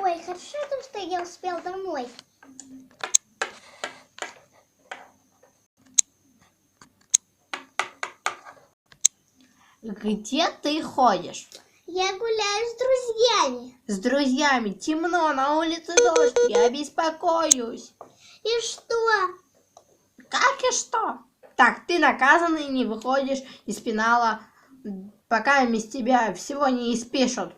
Ой, хорошо, что я успел домой. Где ты ходишь? Я гуляю с друзьями. С друзьями. Темно, на улице дождь. Я беспокоюсь. И что? Как и что? Так, ты наказанный, не выходишь из пенала, пока из тебя всего не испишут.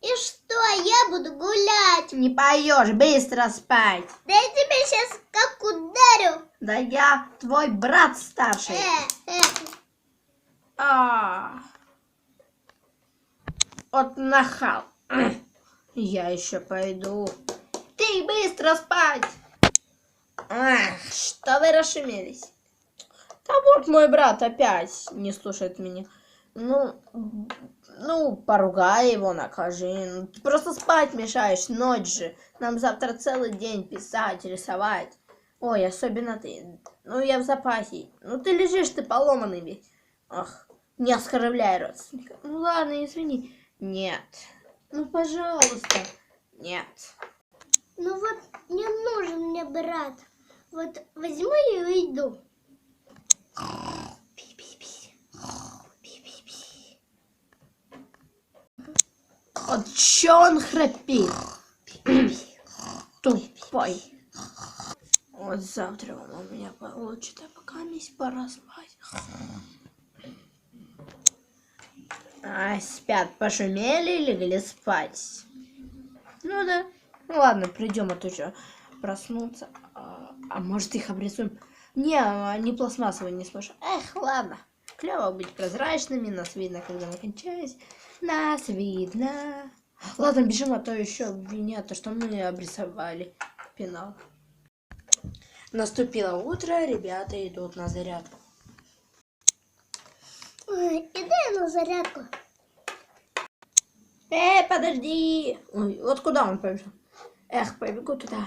И что? Я буду гулять. Не поешь, быстро спать. Да я тебя сейчас как ударю. Да я твой брат старший. Вот нахал. Я еще пойду. Ты быстро спать. Что вы расшумелись? Да вот мой брат опять не слушает меня. Ну, поругай его, накажи. Ну, ты просто спать мешаешь, ночь же. Нам завтра целый день писать, рисовать. Ой, особенно ты. Ну, я в запасе. Ну, ты лежишь, ты поломанный ведь. Ах, не оскорбляй родственника. Ну, ладно, извини. Нет. Ну, пожалуйста. Нет. Ну вот, не нужен мне брат. Вот возьму и уйду. Вот чё он храпит? Тупой. Вот завтра он у меня получит, а пока месть пора спать. Спят, пошумели, легли спать. Ну да. Ну ладно, придем, а то что проснуться. А может их обрисуем? Не, они пластмассовые, не сможешь. Эх, ладно. Клево быть прозрачными, нас видно, когда мы кончаемся. Нас видно. Ладно, бежим, а то еще обвинят, то, что мы обрисовали пенал. Наступило утро, ребята идут на зарядку. Ой, иду я на зарядку. Подожди! Ой, вот куда он побежал? Эх, побегу туда.